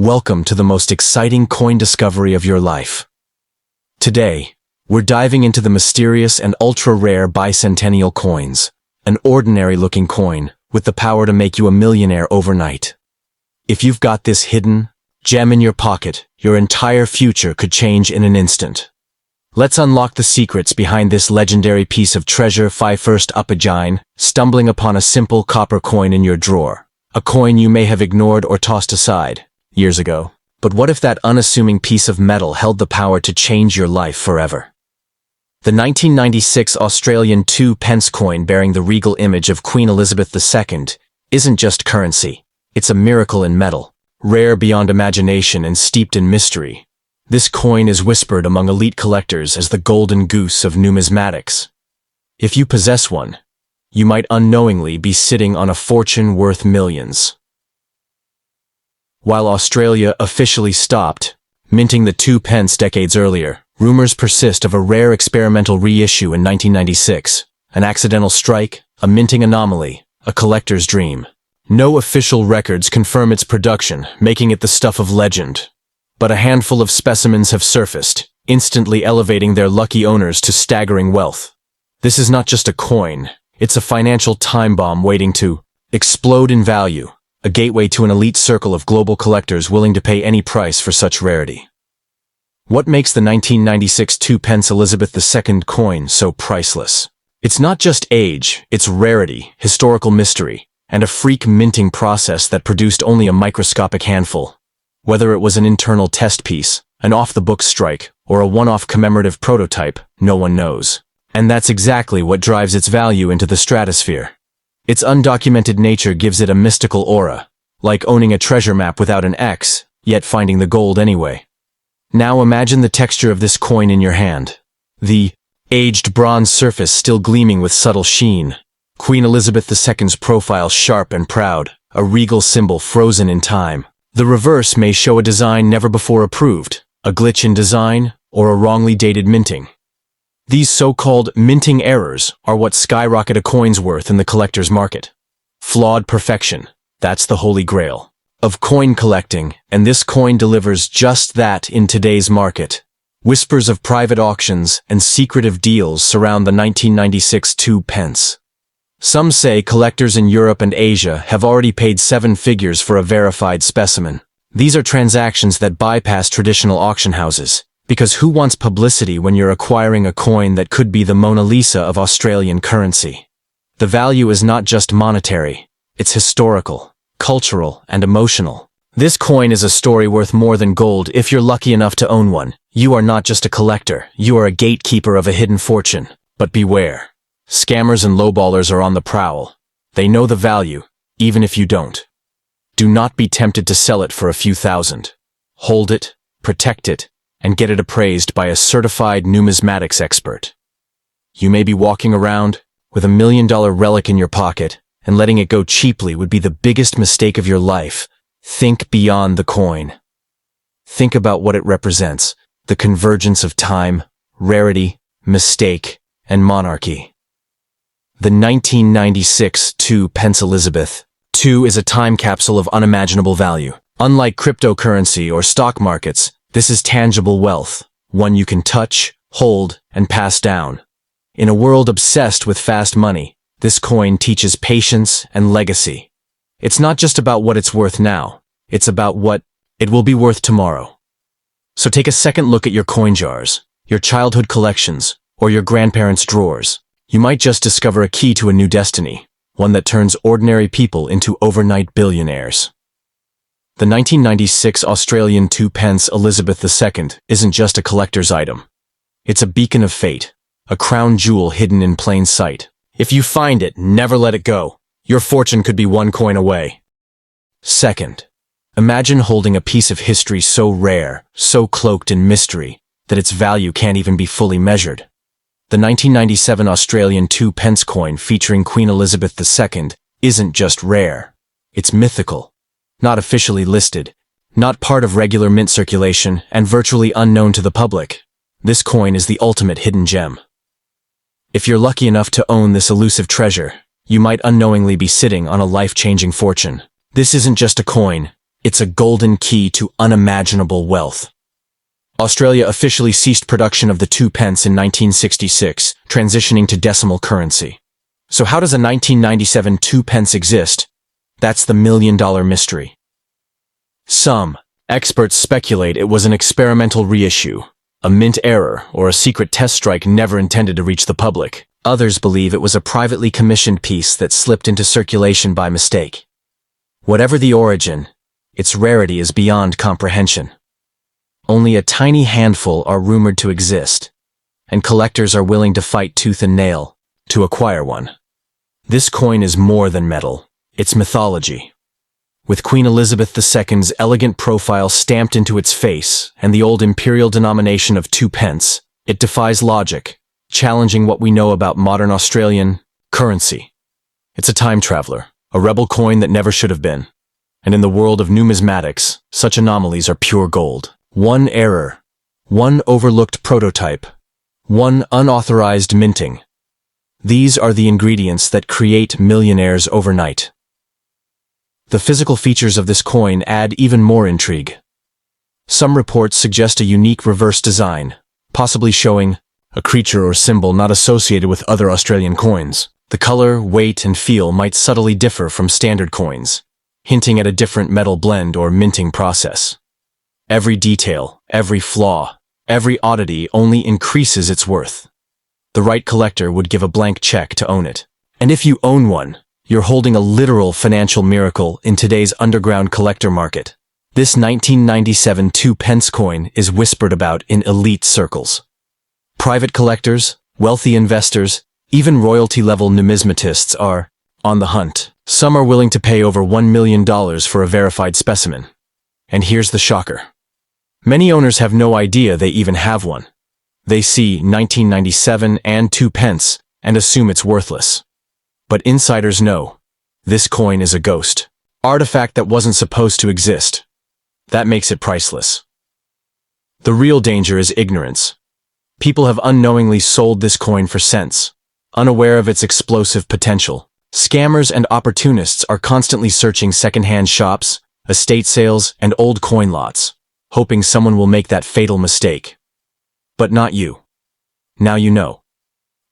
Welcome to the most exciting coin discovery of your life. Today, we're diving into the mysterious and ultra-rare bicentennial coins, an ordinary-looking coin with the power to make you a millionaire overnight. If you've got this hidden gem in your pocket, your entire future could change in an instant. Let's unlock the secrets behind this legendary piece of treasure. First up, stumbling upon a simple copper coin in your drawer. A coin you may have ignored or tossed aside years ago. But what if that unassuming piece of metal held the power to change your life forever? The 1996 Australian 2 pence coin bearing the regal image of Queen Elizabeth II isn't just currency. It's a miracle in metal, rare beyond imagination and steeped in mystery. This coin is whispered among elite collectors as the golden goose of numismatics. If you possess one, you might unknowingly be sitting on a fortune worth millions. While Australia officially stopped minting the 2 pence decades earlier, rumors persist of a rare experimental reissue in 1996. An accidental strike, a minting anomaly, a collector's dream. No official records confirm its production, making it the stuff of legend. But a handful of specimens have surfaced, instantly elevating their lucky owners to staggering wealth. This is not just a coin, it's a financial time bomb waiting to explode in value. A gateway to an elite circle of global collectors willing to pay any price for such rarity. What makes the 1996 2 pence Elizabeth II coin so priceless? It's not just age, it's rarity, historical mystery, and a freak minting process that produced only a microscopic handful. Whether it was an internal test piece, an off-the-book strike, or a one-off commemorative prototype, no one knows. And that's exactly what drives its value into the stratosphere. Its undocumented nature gives it a mystical aura, like owning a treasure map without an X, yet finding the gold anyway. Now imagine the texture of this coin in your hand. The aged bronze surface still gleaming with subtle sheen. Queen Elizabeth II's profile sharp and proud, a regal symbol frozen in time. The reverse may show a design never before approved, a glitch in design, or a wrongly dated minting. These so-called minting errors are what skyrocket a coin's worth in the collector's market. Flawed perfection, that's the holy grail of coin collecting, and this coin delivers just that in today's market. Whispers of private auctions and secretive deals surround the 1996 2 pence. Some say collectors in Europe and Asia have already paid 7 figures for a verified specimen. These are transactions that bypass traditional auction houses. Because who wants publicity when you're acquiring a coin that could be the Mona Lisa of Australian currency? The value is not just monetary, it's historical, cultural, and emotional. This coin is a story worth more than gold if you're lucky enough to own one. You are not just a collector, you are a gatekeeper of a hidden fortune. But beware. Scammers and lowballers are on the prowl. They know the value, even if you don't. Do not be tempted to sell it for a few thousand. Hold it, protect it, and get it appraised by a certified numismatics expert. You may be walking around with $1 million relic in your pocket, and letting it go cheaply would be the biggest mistake of your life. Think beyond the coin. Think about what it represents, the convergence of time, rarity, mistake, and monarchy. The 1996 2 pence Elizabeth II is a time capsule of unimaginable value. Unlike cryptocurrency or stock markets, this is tangible wealth, one you can touch, hold, and pass down. In a world obsessed with fast money, this coin teaches patience and legacy. It's not just about what it's worth now, it's about what it will be worth tomorrow. So take a second look at your coin jars, your childhood collections, or your grandparents' drawers. You might just discover a key to a new destiny, one that turns ordinary people into overnight billionaires. The 1996 Australian 2 pence Elizabeth II isn't just a collector's item. It's a beacon of fate, a crown jewel hidden in plain sight. If you find it, never let it go. Your fortune could be one coin away. Second, imagine holding a piece of history so rare, so cloaked in mystery, that its value can't even be fully measured. The 1997 Australian 2 pence coin featuring Queen Elizabeth II isn't just rare, it's mythical. Not officially listed, not part of regular mint circulation, and virtually unknown to the public. This coin is the ultimate hidden gem. If you're lucky enough to own this elusive treasure, you might unknowingly be sitting on a life-changing fortune. This isn't just a coin, It's a golden key to unimaginable wealth. Australia officially ceased production of the 2 pence in 1966, transitioning to decimal currency. So how does a 1997 2 pence exist? That's the million-dollar mystery. Some experts speculate it was an experimental reissue, a mint error, or a secret test strike never intended to reach the public. Others believe it was a privately commissioned piece that slipped into circulation by mistake. Whatever the origin, its rarity is beyond comprehension. Only a tiny handful are rumored to exist, and collectors are willing to fight tooth and nail to acquire one. This coin is more than metal, it's mythology. With Queen Elizabeth II's elegant profile stamped into its face and the old imperial denomination of 2 pence, it defies logic, challenging what we know about modern Australian currency. It's a time traveler, a rebel coin that never should have been. And in the world of numismatics, such anomalies are pure gold. One error, one overlooked prototype, one unauthorized minting. These are the ingredients that create millionaires overnight. The physical features of this coin add even more intrigue. Some reports suggest a unique reverse design, possibly showing a creature or symbol not associated with other Australian coins. The color, weight, and feel might subtly differ from standard coins, hinting at a different metal blend or minting process. Every detail, every flaw, every oddity only increases its worth. The right collector would give a blank check to own it. And if you own one, you're holding a literal financial miracle in today's underground collector market. This 1997 2 pence coin is whispered about in elite circles. Private collectors, wealthy investors, even royalty-level numismatists are on the hunt. Some are willing to pay over $1 million for a verified specimen. And here's the shocker. Many owners have no idea they even have one. They see 1997 and 2 pence and assume it's worthless. But insiders know, this coin is a ghost, artifact that wasn't supposed to exist. That makes it priceless. The real danger is ignorance. People have unknowingly sold this coin for cents, unaware of its explosive potential. Scammers and opportunists are constantly searching second-hand shops, estate sales, and old coin lots, hoping someone will make that fatal mistake. But not you. Now you know.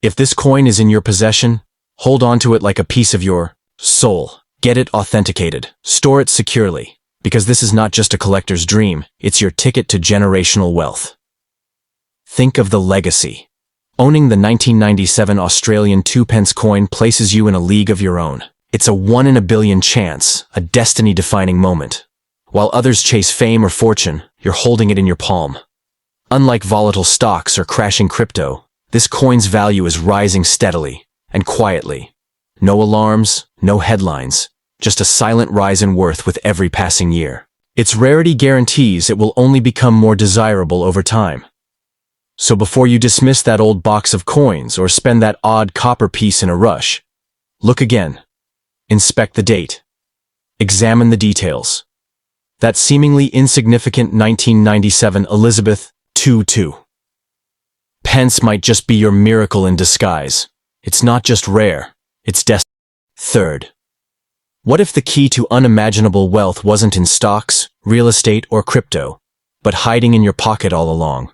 If this coin is in your possession, hold on to it like a piece of your soul. Get it authenticated. Store it securely, because this is not just a collector's dream, it's your ticket to generational wealth. Think of the legacy. Owning the 1997 Australian 2 pence coin places you in a league of your own. It's a 1 in a billion chance, a destiny-defining moment. While others chase fame or fortune, you're holding it in your palm. Unlike volatile stocks or crashing crypto, this coin's value is rising steadily and quietly. No alarms, no headlines, just a silent rise in worth with every passing year. Its rarity guarantees it will only become more desirable over time. So before you dismiss that old box of coins or spend that odd copper piece in a rush, look again. Inspect the date. Examine the details. That seemingly insignificant 1997 Elizabeth II pence might just be your miracle in disguise. It's not just rare, it's destined. Third, what if the key to unimaginable wealth wasn't in stocks, real estate, or crypto, but hiding in your pocket all along?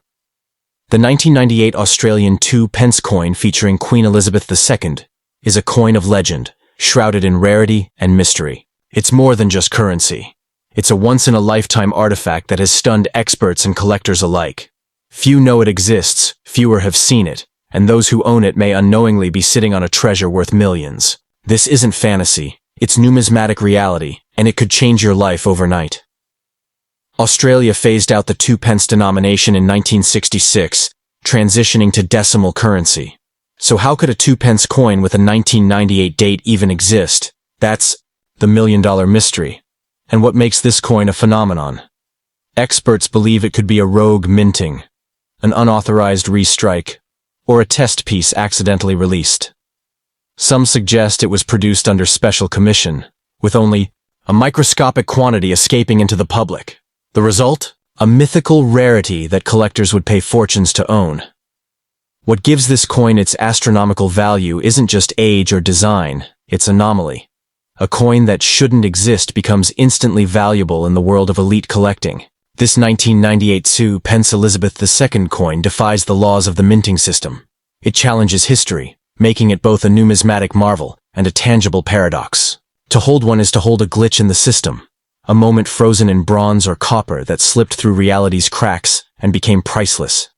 The 1998 Australian 2 pence coin featuring Queen Elizabeth II is a coin of legend, shrouded in rarity and mystery. It's more than just currency. It's a once-in-a-lifetime artifact that has stunned experts and collectors alike. Few know it exists, fewer have seen it, and those who own it may unknowingly be sitting on a treasure worth millions. This isn't fantasy, it's numismatic reality, and it could change your life overnight. Australia phased out the 2 pence denomination in 1966, transitioning to decimal currency. So how could a 2 pence coin with a 1998 date even exist? That's the million-dollar mystery. And what makes this coin a phenomenon? Experts believe it could be a rogue minting, an unauthorized restrike, or a test piece accidentally released. Some suggest it was produced under special commission, with only a microscopic quantity escaping into the public. The result? A mythical rarity that collectors would pay fortunes to own. What gives this coin its astronomical value isn't just age or design, it's anomaly. A coin that shouldn't exist becomes instantly valuable in the world of elite collecting. This 1998 2 Pence Elizabeth II coin defies the laws of the minting system. It challenges history, making it both a numismatic marvel and a tangible paradox. To hold one is to hold a glitch in the system, a moment frozen in bronze or copper that slipped through reality's cracks and became priceless.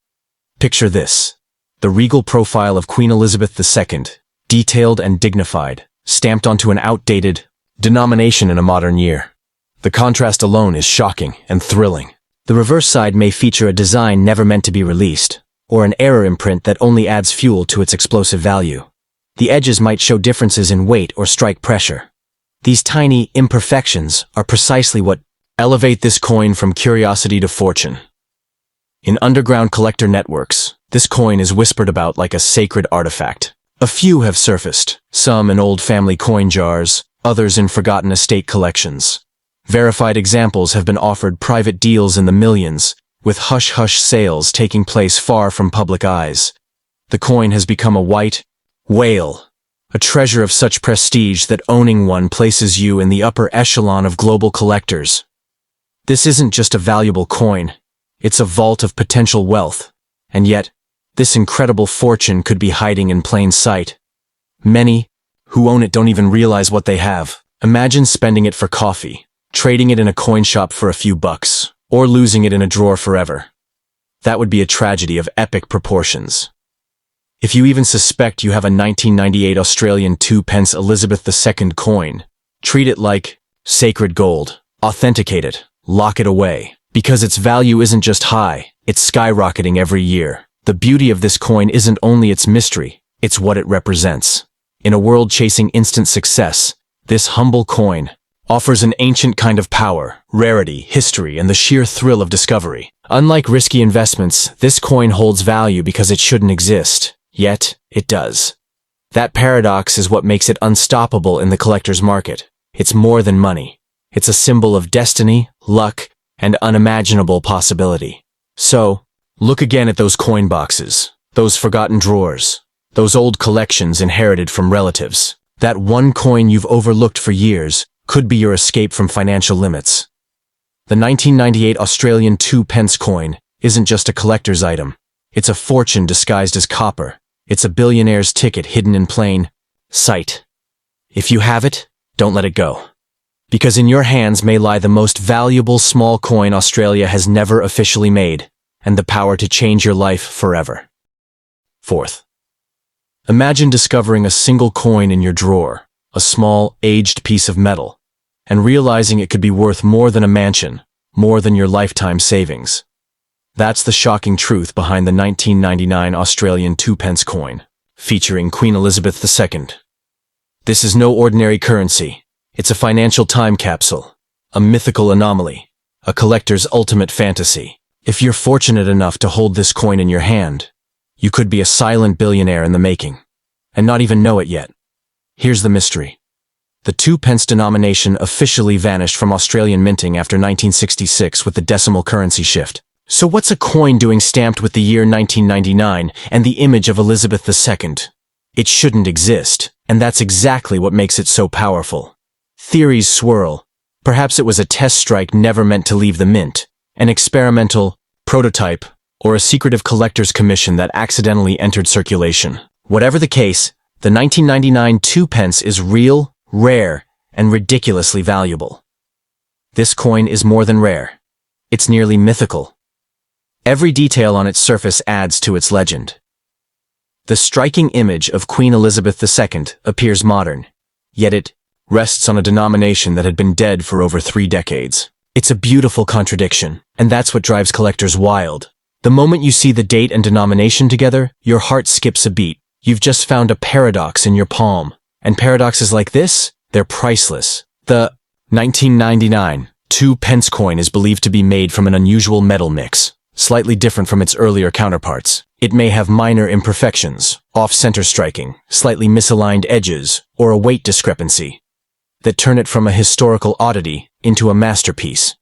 Picture this: the regal profile of Queen Elizabeth II, detailed and dignified, stamped onto an outdated denomination in a modern year. The contrast alone is shocking and thrilling. The reverse side may feature a design never meant to be released, or an error imprint that only adds fuel to its explosive value. The edges might show differences in weight or strike pressure. These tiny imperfections are precisely what elevate this coin from curiosity to fortune. In underground collector networks, this coin is whispered about like a sacred artifact. A few have surfaced, some in old family coin jars, others in forgotten estate collections. Verified examples have been offered private deals in the millions, with hush-hush sales taking place far from public eyes. The coin has become a white whale, a treasure of such prestige that owning one places you in the upper echelon of global collectors. This isn't just a valuable coin, it's a vault of potential wealth, and yet, this incredible fortune could be hiding in plain sight. Many who own it don't even realize what they have. Imagine spending it for coffee, trading it in a coin shop for a few bucks, or losing it in a drawer forever. That would be a tragedy of epic proportions. If you even suspect you have a 1998 Australian 2 Pence Elizabeth II coin, treat it like sacred gold. Authenticate it, lock it away, because its value isn't just high, it's skyrocketing every year. The beauty of this coin isn't only its mystery, it's what it represents. In a world chasing instant success, this humble coin offers an ancient kind of power, rarity, history, and the sheer thrill of discovery. Unlike risky investments, this coin holds value because it shouldn't exist, yet it does. That paradox is what makes it unstoppable in the collector's market. It's more than money. It's a symbol of destiny, luck, and unimaginable possibility. So, look again at those coin boxes, those forgotten drawers, those old collections inherited from relatives. That one coin you've overlooked for years could be your escape from financial limits. The 1998 Australian 2 Pence coin isn't just a collector's item. It's a fortune disguised as copper. It's a billionaire's ticket hidden in plain sight. If you have it, don't let it go. Because in your hands may lie the most valuable small coin Australia has never officially made, and the power to change your life forever. Fourth, imagine discovering a single coin in your drawer, a small, aged piece of metal, and realizing it could be worth more than a mansion, more than your lifetime savings. That's the shocking truth behind the 1999 Australian 2 Pence coin, featuring Queen Elizabeth II. This is no ordinary currency. It's a financial time capsule, a mythical anomaly, a collector's ultimate fantasy. If you're fortunate enough to hold this coin in your hand, you could be a silent billionaire in the making, and not even know it yet. Here's the mystery. The 2 Pence denomination officially vanished from Australian minting after 1966 with the decimal currency shift. So what's a coin doing stamped with the year 1999 and the image of Elizabeth II? It shouldn't exist, and that's exactly what makes it so powerful. Theories swirl. Perhaps it was a test strike never meant to leave the mint, an experimental prototype, or a secretive collector's commission that accidentally entered circulation. Whatever the case, the 1999 2 Pence is real, rare, and ridiculously valuable. This coin is more than rare. It's nearly mythical. Every detail on its surface adds to its legend. The striking image of Queen Elizabeth II appears modern, yet it rests on a denomination that had been dead for over 3 decades. It's a beautiful contradiction, and that's what drives collectors wild. The moment you see the date and denomination together, your heart skips a beat. You've just found a paradox in your palm. And paradoxes like this, they're priceless. The 1999 2 Pence coin is believed to be made from an unusual metal mix, slightly different from its earlier counterparts. It may have minor imperfections, off-center striking, slightly misaligned edges, or a weight discrepancy that turn it from a historical oddity into a masterpiece.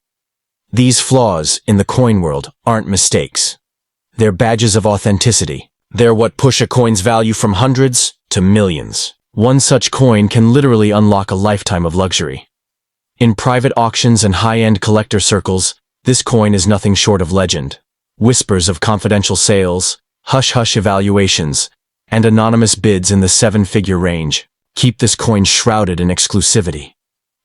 These flaws in the coin world aren't mistakes. They're badges of authenticity. They're what push a coin's value from hundreds to millions. One such coin can literally unlock a lifetime of luxury. In private auctions and high-end collector circles, this coin is nothing short of legend. Whispers of confidential sales, hush-hush evaluations, and anonymous bids in the seven-figure range keep this coin shrouded in exclusivity.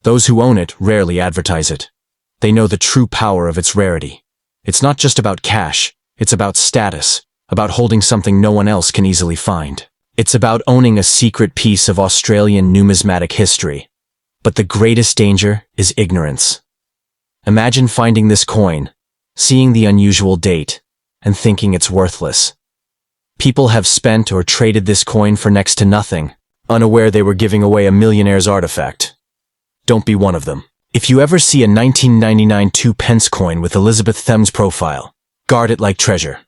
Those who own it rarely advertise it. They know the true power of its rarity. It's not just about cash, it's about status, about holding something no one else can easily find. It's about owning a secret piece of Australian numismatic history. But the greatest danger is ignorance. Imagine finding this coin, seeing the unusual date, and thinking it's worthless. People have spent or traded this coin for next to nothing, unaware they were giving away a millionaire's artifact. Don't be one of them. If you ever see a 1999 2-pence coin with Elizabeth Them's profile, guard it like treasure.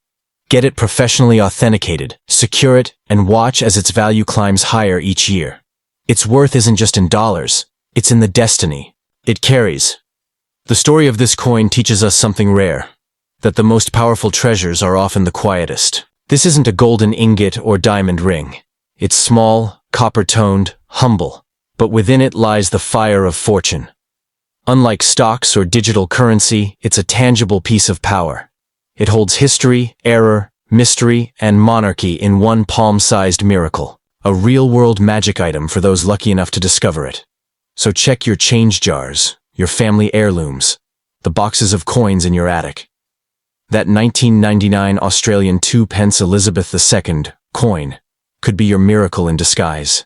Get it professionally authenticated, secure it, and watch as its value climbs higher each year. Its worth isn't just in dollars, it's in the destiny it carries. The story of this coin teaches us something rare, that the most powerful treasures are often the quietest. This isn't a golden ingot or diamond ring. It's small, copper-toned, humble, but within it lies the fire of fortune. Unlike stocks or digital currency, it's a tangible piece of power. It holds history, error, mystery, and monarchy in one palm-sized miracle. A real-world magic item for those lucky enough to discover it. So check your change jars, your family heirlooms, the boxes of coins in your attic. That 1999 Australian 2-pence Elizabeth II coin could be your miracle in disguise.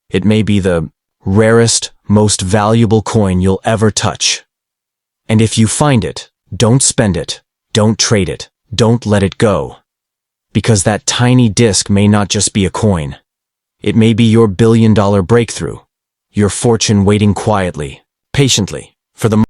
It may be the rarest, most valuable coin you'll ever touch. And if you find it, don't spend it, don't trade it, don't let it go. Because that tiny disc may not just be a coin. It may be your billion-dollar breakthrough, your fortune waiting quietly, patiently, for the